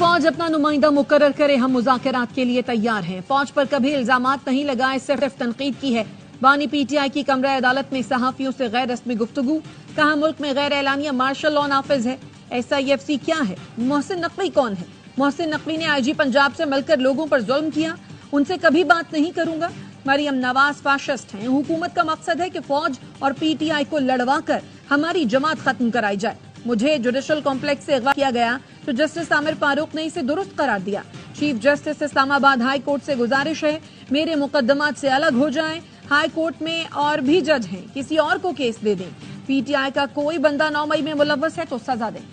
فوج اپنا نمائندہ مقرر کرے، ہم مذاکرات کے لیے تیار ہیں۔ فوج پر کبھی الزامات نہیں لگائے، صرف تنقید کی ہے۔ بانی پی ٹی آئی کی کمرہ عدالت میں صحافیوں سے غیر رسمی گفتگو، کہا ملک میں غیر اعلانیہ مارشل لا نافذ ہے۔ SIFC کیا ہے؟ محسن نقوی کون ہے؟ محسن نقوی نے IG پنجاب سے مل کر لوگوں پر ظلم کیا، ان سے کبھی بات نہیں کروں گا۔ مریم نواز فاشسٹ ہیں۔ حکومت کا مقصد ہے کہ فوج اور PTI کو لڑوا کر ہماری جماعت ختم کرائی جائے۔ مجھے جوڈیشل کمپلیکس سے اغوا کیا گیا تو جسٹس عامر فاروق نے اسے درست قرار دیا۔ چیف جسٹس اسلام آباد ہائی کورٹ سے گزارش ہے میرے مقدمات سے الگ ہو جائیں۔ ہائی کورٹ میں اور بھی جج ہیں، کسی اور کو کیس دے دیں۔ PTI کا کوئی بندہ 9 مئی میں ملوث ہے تو سزا دیں۔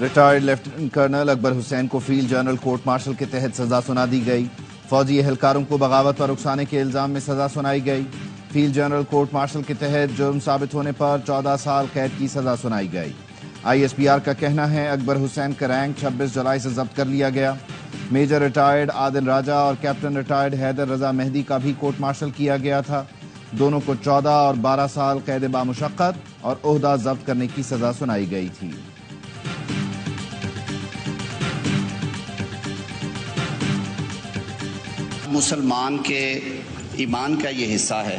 ریٹائرڈ لیفٹیننٹ کرنل اکبر حسین کو field general court marshal K تحت سزا سنا دی گئی۔ فوجی اہلکاروں کو بغاوت پر اکسانے کے الزام میں سزا سنائی گئی۔ Field general court marshal K تحت جرم ثابت ہونے پر 14 سال قید کی سزا سنائی گئی۔ ISPR کا کہنا ہے اکبر حسین کا رینک 26 جولائی سے ضبط کر لیا گیا۔ میجر ریٹائرڈ عادل راجہ اور کیپٹن ریٹائرڈ حیدر رضا مہدی کا بھی کورٹ مارشل کیا گیا تھا۔ دونوں کو 14 اور 12 سال قید بامشقت اور عہدہ ضبط کرنے کی سزا سنائی گئی تھی۔ مسلمان کے ایمان کا یہ حصہ ہے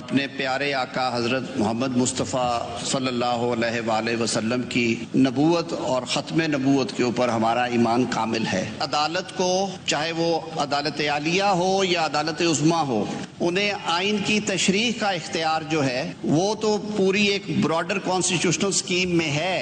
اپنے پیارے آقا حضرت محمد مصطفیٰ صلی اللہ علیہ وآلہ وسلم کی نبوت اور ختم نبوت کے اوپر ہمارا ایمان کامل ہے۔ عدالت کو چاہے وہ عدالت عالیہ ہو یا عدالت عظمیٰ ہو، انہیں آئین کی تشریح کا اختیار جو ہے وہ تو پوری ایک براڈر کانسٹیٹیوشنل اسکیم میں ہے۔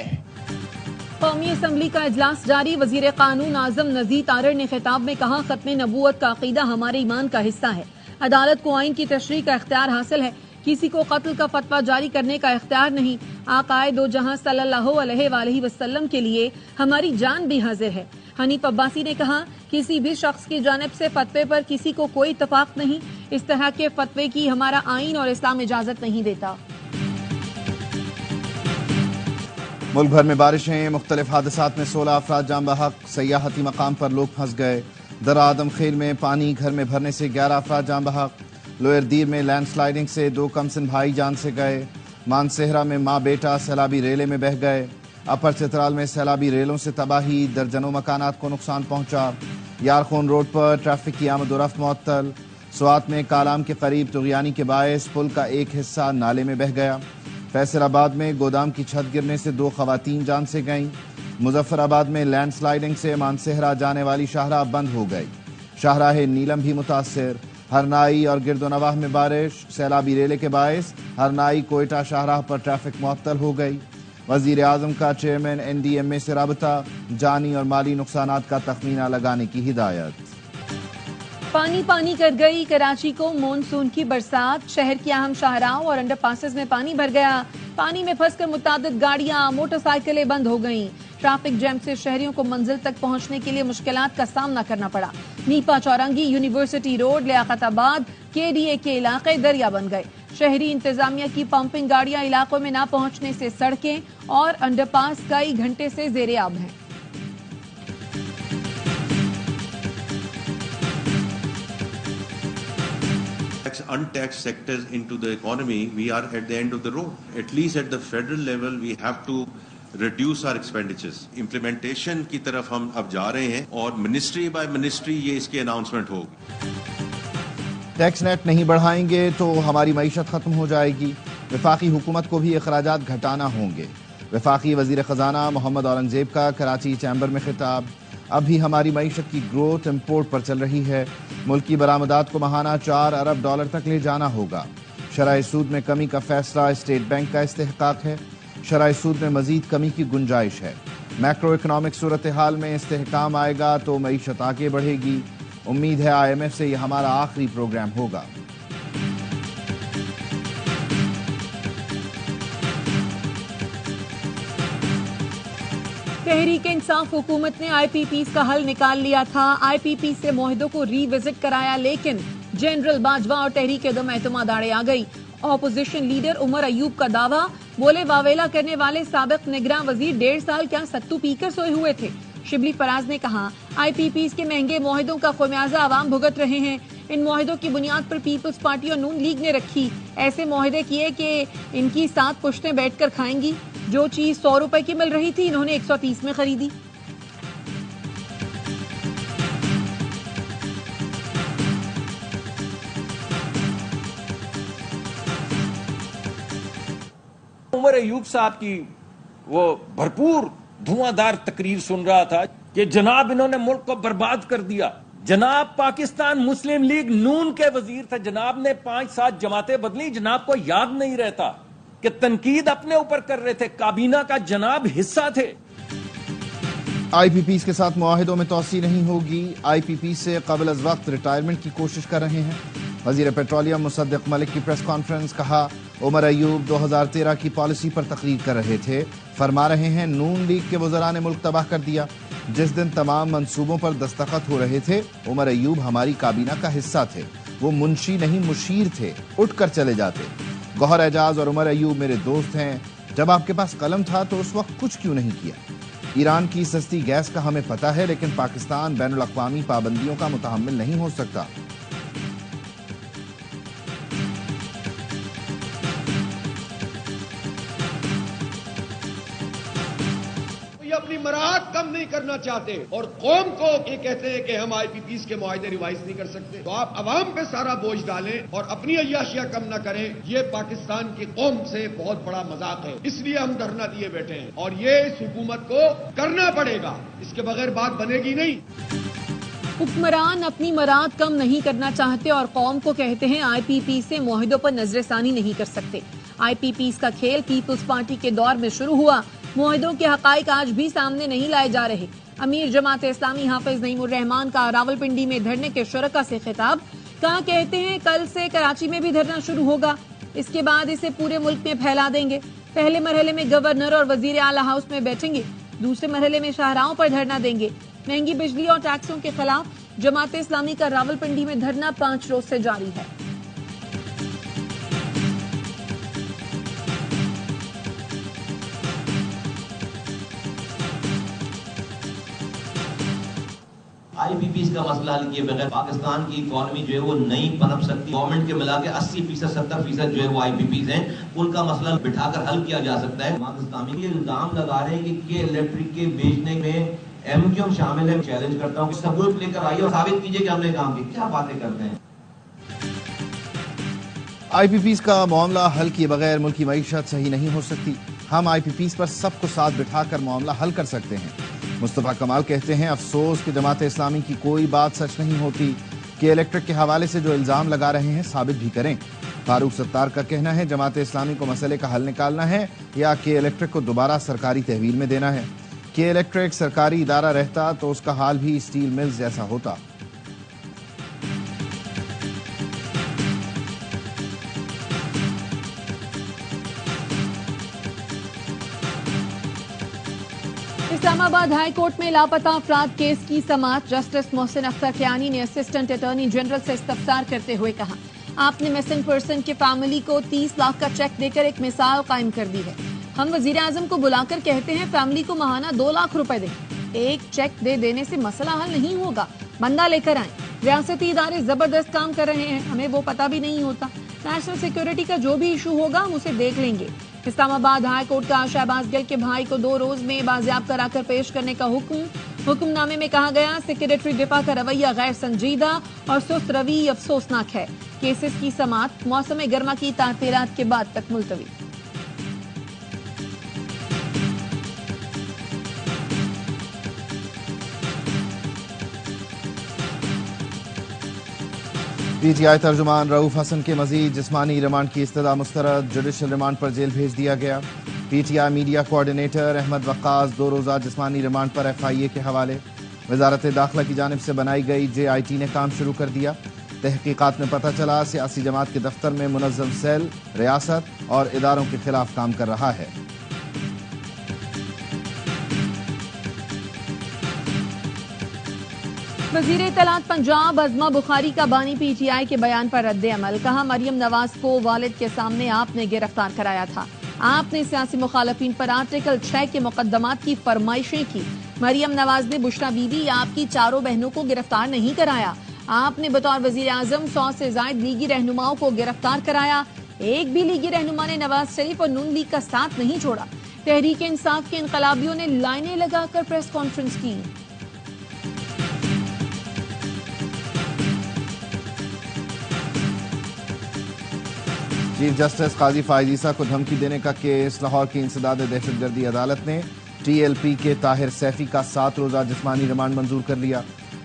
قومی اسمبلی کا اجلاس جاری، وزیر قانون اعظم نذیر طارڑ نے خطاب میں کہا ختم نبوت کا عقیدہ ہمارے ایمان کا حصہ ہے۔ عدالت کو آئین کی تشریح کا اختیار حاصل ہے، کسی کو قتل کا فتویٰ جاری کرنے کا اختیار نہیں۔ آقائے دو جہاں صلی اللہ علیہ وآلہ وسلم کے لیے ہماری جان بھی حاضر ہے۔ حنیف عباسی نے کہا کسی بھی شخص کی جانب سے فتوے پر کسی کو کوئی اتفاق نہیں، اس طرح کے فتوے کی ہمارا آئین اور اسلام اجازت نہیں دیتا۔ ملک بھر میں بارشیں، مختلف حادثات میں 16 افراد جاں بحق، سیاحتی مقام پر لوگ پھنس گئے۔ درہ آدم خیل میں پانی گھر میں بھرنے سے 11 افراد جاں بحق، لوئر دیر میں لینڈ سلائیڈنگ سے 2 کمسن بھائی جان سے گئے۔ مانسہرہ میں ماں بیٹا سیلابی ریلے میں بہہ گئے۔ اپر چترال میں سیلابی ریلوں سے تباہی، درجنوں مکانات کو نقصان پہنچا۔ یارخون روڈ پر ٹریفک کی آمد و رفت معطل۔ سوات میں کالام کے قریب طغیانی کے باعث پل کا ایک حصہ نالے میں بہہ گیا۔ فیصل آباد میں گودام کی چھت گرنے سے 2 خواتین جان سے گئیں۔ مظفر آباد میں لینڈ سلائیڈنگ سے مانسہرہ جانے والی شاہراہ بند ہو گئی۔ شاہراہ نیلم بھی متاثر۔ ہرنائی اور گرد و نواح میں بارش، سیلابی ریلے کے باعث ہرنائی کوئٹہ شاہراہ پر ٹریفک معطل ہو گئی۔ وزیر اعظم کا چیئرمین NDMA سے رابطہ، جانی اور مالی نقصانات کا تخمینہ لگانے کی ہدایت۔ پانی پانی کر گئی کراچی کو مونسون کی برسات، شہر کی اہم شاہراہوں اور انڈر پاسز میں پانی بھر گیا۔ پانی میں پھنس کر متعدد گاڑیاں، موٹر سائیکلیں بند ہو گئیں۔ ٹریفک جیم سے شہریوں کو منزل تک پہنچنے کے لیے مشکلات کا سامنا کرنا پڑا۔ نیپا چورنگی، یونیورسٹی روڈ، لیاقت آباد، KDA کے علاقے دریا بن گئے۔ شہری انتظامیہ کی پمپنگ گاڑیاں علاقوں میں نہ پہنچنے سے سڑکیں اور انڈر پاس کئی گھنٹے سے زیر آب ہیں۔ Untaxed sectors into the economy, we are at the end of the road. At least at the federal level, we have to reduce our expenditures. Implementation کی طرف ہم اب جا رہے ہیں اور منسٹری بائی منسٹری یہ اس کی اناؤنسمنٹ ہوگی۔ ٹیکس نیٹ نہیں بڑھائیں گے تو ہماری معیشت ختم ہو جائے گی۔ وفاقی حکومت کو بھی اخراجات گھٹانا ہوں گے۔ وفاقی وزیر خزانہ محمد اورنگزیب کا کراچی چیمبر میں خطاب۔ اب بھی ہماری معیشت کی گروتھ امپورٹ پر چل رہی ہے۔ ملکی برآمدات کو ماہانہ $4 ارب تک لے جانا ہوگا۔ شرح سود میں کمی کا فیصلہ اسٹیٹ بینک کا استحقاق ہے۔ شرح سود میں مزید کمی کی گنجائش ہے۔ میکرو اکنامک صورتحال میں استحکام آئے گا تو معیشت آگے بڑھے گی۔ امید ہے IMF سے یہ ہمارا آخری پروگرام ہوگا۔ تحریک انصاف حکومت نے IPPs کا حل نکال لیا تھا۔ IPP سے معاہدوں کو ری وزٹ کرایا، لیکن جنرل باجوہ اور تحریک عدم اعتماد آڑے آ گئی۔ اپوزیشن لیڈر عمر ایوب کا دعویٰ، بولے واویلا کرنے والے سابق نگراں وزیر 1.5 سال کیا ستو پی کر سوئے ہوئے تھے۔ شبلی فراز نے کہا IPPs کے مہنگے معاہدوں کا خمیازہ عوام بھگت رہے ہیں. ان معاہدوں کی بنیاد پر پیپلز پارٹی اور نون لیگ نے رکھی. ایسے معاہدے کیے کہ ان کی 7 پشتیں بیٹھ کر کھائیں گی. جو چیز 100 روپے کی مل رہی تھی انہوں نے 130 میں خریدی. عمر ایوب صاحب کی وہ بھرپور دھواں دار تقریر سن رہا تھا کہ جناب انہوں نے ملک کو برباد کر دیا. جناب پاکستان مسلم لیگ نون کے وزیر تھے, جناب نے 5-7 جماعتیں بدلی, جناب کو یاد نہیں رہتا کہ تنقید اپنے اوپر کر رہے تھے, کابینہ کا جناب حصہ تھے. IPPs کے ساتھ معاہدوں میں توسیع نہیں ہوگی. IPPs سے قبل از وقت ریٹائرمنٹ کی کوشش کر رہے ہیں. وزیر پیٹرولیم مصدق ملک کی پریس کانفرنس. کہا عمر ایوب 2013 کی پالیسی پر تقریر کر رہے تھے. فرما رہے ہیں نون لیگ کے وزراء نے ملک تباہ کر دیا. جس دن تمام منصوبوں پر دستخط ہو رہے تھے عمر ایوب ہماری کابینہ کا حصہ تھے. وہ منشی نہیں مشیر تھے, اٹھ کر چلے جاتے. گوہر اعجاز اور عمر ایوب میرے دوست ہیں. جب آپ کے پاس قلم تھا تو اس وقت کچھ کیوں نہیں کیا؟ ایران کی سستی گیس کا ہمیں پتہ ہے, لیکن پاکستان بین الاقوامی پابندیوں کا متحمل نہیں ہو سکتا. اپنی مراحت کم نہیں کرنا چاہتے اور قوم کو یہ کہتے ہیں کہ ہم IPPs کے معاہدے ریوائز نہیں کر سکتے. تو آپ عوام پہ سارا بوجھ ڈالیں اور اپنی عیاشیاں کم نہ کریں. یہ پاکستان کی قوم سے بہت بڑا مذاق ہے. اس لیے ہم دھرنا دیے بیٹھے ہیں اور یہ اس حکومت کو کرنا پڑے گا. اس کے بغیر بات بنے گی نہیں. حکمران اپنی مراد کم نہیں کرنا چاہتے اور قوم کو کہتے ہیں IPP سے معاہدوں پر نظر ثانی نہیں کر سکتے. IPPs کا کھیل پیپلز پارٹی کے دور میں شروع ہوا. معاہدوں کے حقائق آج بھی سامنے نہیں لائے جا رہے. امیر جماعت اسلامی حافظ نعیم الرحمان کا راولپنڈی میں دھرنے کے شرکاء سے خطاب. کہا کہتے ہیں کل سے کراچی میں بھی دھرنا شروع ہوگا, اس کے بعد اسے پورے ملک میں پھیلا دیں گے. پہلے مرحلے میں گورنر اور وزیر اعلیٰ ہاؤس میں بیٹھیں گے, دوسرے مرحلے میں شاہراہوں پر دھرنا دیں گے. مہنگی بجلی اور ٹیکسوں کے خلاف جماعت اسلامی کا راولپنڈی میں دھرنا 5 روز سے جاری ہے. IPPs کا مسئلہ حل کیے بغیر پاکستان کی اکانومی جو ہے وہ نہیں پنپ سکتی. گورنمنٹ کے ملا کے 80% 70% جو ہے وہ IPPs ہیں, ان کا مسئلہ بٹھا کر حل کیا جا سکتا ہے. جماعت اسلامی یہ الزام لگا رہے ہیں کہ الیکٹرک کے بیچنے میں MQM شامل ہے. چیلنج کرتا ہوں کہ ثبوت لے کر آئیے اور ثابت کیجیے کہ ہم نے کام کیا. کیا باتیں کرتے ہیں. IPPs کا معاملہ حل کیے بغیر ملکی معیشت صحیح نہیں ہو سکتی. ہم IPPs پر سب کو ساتھ بٹھا کر معاملہ حل کر سکتے ہیں. مصطفیٰ کمال کہتے ہیں افسوس کہ جماعت اسلامی کی کوئی بات سچ نہیں ہوتی کہ الیکٹرک کے حوالے سے جو الزام لگا رہے ہیں ثابت بھی کریں. فاروق ستار کا کہنا ہے جماعت اسلامی کو مسئلے کا حل نکالنا ہے یا کہ الیکٹرک کو دوبارہ سرکاری تحویل میں دینا ہے. کہ الیکٹرک سرکاری ادارہ رہتا تو اس کا حال بھی اسٹیل ملز جیسا ہوتا. اسلام آباد ہائی کورٹ میں لاپتہ افراد کیس کی سماعت. جسٹس محسن اختر کیانی نے اسسٹنٹ اٹارنی جنرل سے استفسار کرتے ہوئے کہا آپ نے مسنگ پرسن کے فیملی کو 30 لاکھ کا چیک دے کر ایک مثال قائم کر دی ہے. ہم وزیر اعظم کو بلا کر کہتے ہیں فیملی کو ماہانہ 2 لاکھ روپے دیں. ایک چیک دے دینے سے مسئلہ حل نہیں ہوگا, بندہ لے کر آئیں. ریاستی ادارے زبردست کام کر رہے ہیں, ہمیں وہ پتہ بھی نہیں ہوتا. نیشنل سیکیورٹی کا جو بھی ایشو ہوگا ہم اسے دیکھ لیں گے. اسلام آباد ہائی کورٹ کا شہباز گل کے بھائی کو 2 روز میں بازیاب کرا کر پیش کرنے کا حکم. حکم نامے میں کہا گیا سیکریٹری ڈپا کا رویہ غیر سنجیدہ اور سست روی افسوسناک ہے. کیسز کی سماعت موسم گرما کی تعطیلات کے بعد تک ملتوی. PTI ترجمان رؤوف حسن کے مزید جسمانی ریمانڈ کی استدعا مسترد. جوڈیشل ریمانڈ پر جیل بھیج دیا گیا. PTI میڈیا کوارڈینیٹر احمد وقاص 2 روزہ جسمانی ریمانڈ پر FIA کے حوالے. وزارت داخلہ کی جانب سے بنائی گئی JIT نے کام شروع کر دیا. تحقیقات میں پتہ چلا سیاسی جماعت کے دفتر میں منظم سیل ریاست اور اداروں کے خلاف کام کر رہا ہے. وزیر اطلاعات پنجاب عظمہ بخاری کا بانی PTI کے بیان پر رد عمل. کہا مریم نواز کو والد کے سامنے آپ نے گرفتار کرایا تھا. آپ نے سیاسی مخالفین پر آرٹیکل 6 کے مقدمات کی فرمائشیں کی. مریم نواز نے بشرا بی بی آپ کی چاروں بہنوں کو گرفتار نہیں کرایا. آپ نے بطور وزیر اعظم 100 سے زائد لیگی رہنماؤں کو گرفتار کرایا. ایک بھی لیگی رہنما نے نواز شریف اور نون لیگ کا ساتھ نہیں چھوڑا. تحریک انصاف کے انقلابیوں نے لائنیں لگا کر پریس کانفرنس کی. چیف جسٹس قاضی فائز عیسیٰ کو دھمکی دینے کا کیس. لاہور کی انسداد دہشت گردی عدالت نے ٹی ایل پی کے طاہر سیفی کا 7 روزہ جسمانی ریمانڈ منظور کر لیا.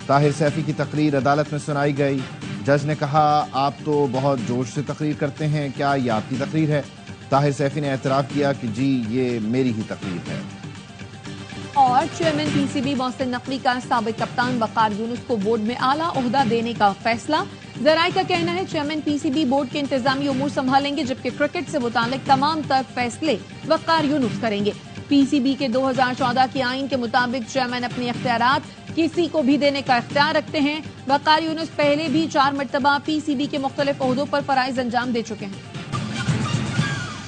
طاہر سیفی کی تقریر عدالت میں سنائی گئی. جج نے کہا آپ تو بہت جوش سے تقریر کرتے ہیں, کیا یہ آپ کی تقریر ہے؟ طاہر سیفی نے اعتراف کیا کہ جی یہ میری ہی تقریر ہے. اور chairman P C be Mohsin Naqvi کا سابق کپتان وقار یونس کو بورڈ میں اعلیٰ عہدہ دینے کا فیصلہ. ذرائع کا کہنا ہے chairman P C B board کے انتظامی امور سنبھالیں گے, جبکہ کرکٹ سے متعلق تمام تر فیصلے وقار یونس کریں گے. پی سی بی کے 2014 کے آئین کے مطابق چیئرمین اپنے اختیارات کسی کو بھی دینے کا اختیار رکھتے ہیں. وقار یونس پہلے بھی 4 مرتبہ پی سی بی کے مختلف عہدوں پر فرائض انجام دے چکے ہیں.